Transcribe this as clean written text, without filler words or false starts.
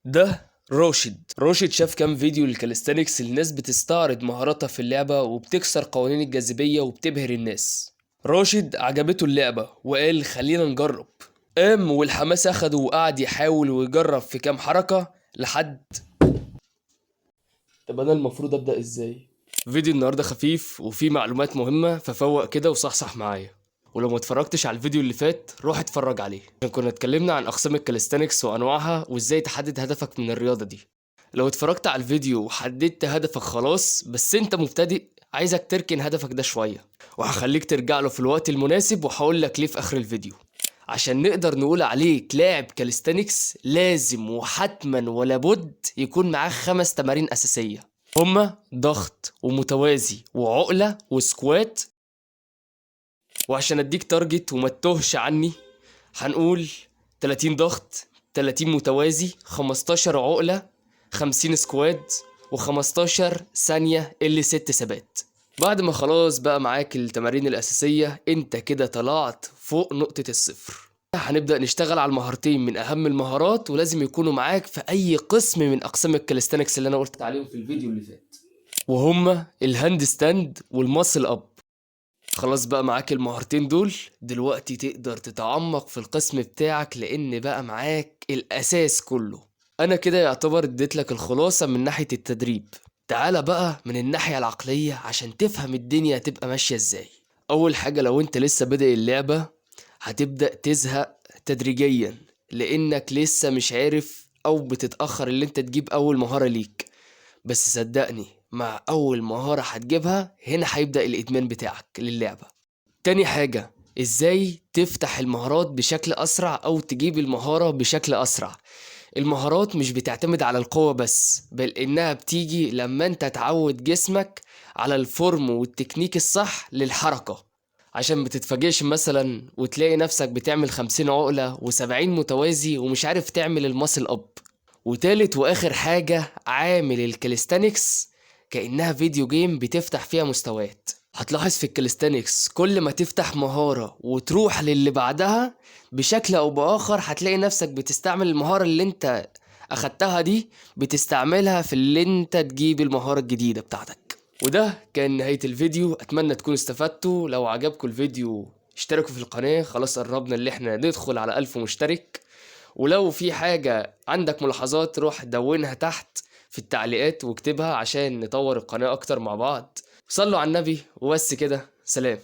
ده راشد شاف كام فيديو للكاليستانكس. الناس بتستعرض مهاراتها في اللعبة وبتكسر قوانين الجاذبية وبتبهر الناس. راشد عجبته اللعبة وقال خلينا نجرب. قام والحماس اخده وقعد يحاول ويجرب في كام حركة لحد. طب انا المفروض ابدأ ازاي؟ فيديو النهاردة خفيف وفيه معلومات مهمة، ففوق كده وصحصح معايا. ولو ما اتفرجتش على الفيديو اللي فات روح اتفرج عليه عشان كنا اتكلمنا عن اقسام الكاليستانكس وانواعها وازاي تحدد هدفك من الرياضة دي. لو اتفرجت على الفيديو وحددت هدفك خلاص، بس انت مبتدئ، عايزك تركن هدفك ده شوية وهخليك ترجع له في الوقت المناسب، وهقول لك ليه في اخر الفيديو. عشان نقدر نقول عليك لاعب كاليستانكس لازم وحتما ولا بد يكون معاك 5 تمارين اساسية، هما ضغط ومتوازي وعقلة وسكوات. وعشان اديك تارجت وما تتوهش عني، هنقول 30 ضغط، 30 متوازي، 15 عقلة، 50 سكواد، و15 ثانية اللي 6 ثبات. بعد ما خلاص بقى معاك التمارين الأساسية، انت كده طلعت فوق نقطة الصفر. هنبدأ نشتغل على المهارتين من أهم المهارات ولازم يكونوا معاك في أي قسم من أقسام الكاليستانكس اللي أنا قلت عليهم في الفيديو اللي فات، وهما الهاند ستاند والماسل أب. خلاص بقى معاك المهارتين دول، دلوقتي تقدر تتعمق في القسم بتاعك لان بقى معاك الاساس كله. انا كده يعتبر اديت لك الخلاصة من ناحية التدريب. تعالى بقى من الناحية العقلية عشان تفهم الدنيا هتبقى ماشية ازاي. اول حاجة، لو انت لسه بادئ اللعبة هتبدأ تزهق تدريجيا لانك لسه مش عارف او بتتأخر اللي انت تجيب اول مهارة ليك. بس صدقني، مع أول مهارة هتجيبها هنا هيبدأ الإدمان بتاعك للعبة. تاني حاجة، إزاي تفتح المهارات بشكل أسرع أو تجيب المهارة بشكل أسرع. المهارات مش بتعتمد على القوة بس، بل إنها بتيجي لما أنت تعود جسمك على الفورم والتكنيك الصح للحركة. عشان بتتفاجئش مثلا وتلاقي نفسك بتعمل 50 عقلة و70 متوازي ومش عارف تعمل الماسل أب. وتالت واخر حاجة، عامل الكاليستانكس كأنها فيديو جيم بتفتح فيها مستويات. هتلاحظ في الكاليستانكس كل ما تفتح مهارة وتروح للي بعدها بشكل او باخر هتلاقي نفسك بتستعمل المهارة اللي انت اخدتها دي، بتستعملها في اللي انت تجيب المهارة الجديدة بتاعتك. وده كان نهاية الفيديو، اتمنى تكونوا استفدتوا. لو عجبكم الفيديو اشتركوا في القناة، خلاص قربنا اللي احنا ندخل على 1000 مشترك. ولو في حاجة عندك ملاحظات روح دونها تحت في التعليقات واكتبها عشان نطور القناة أكتر مع بعض. صلوا على النبي وبس كده، سلام.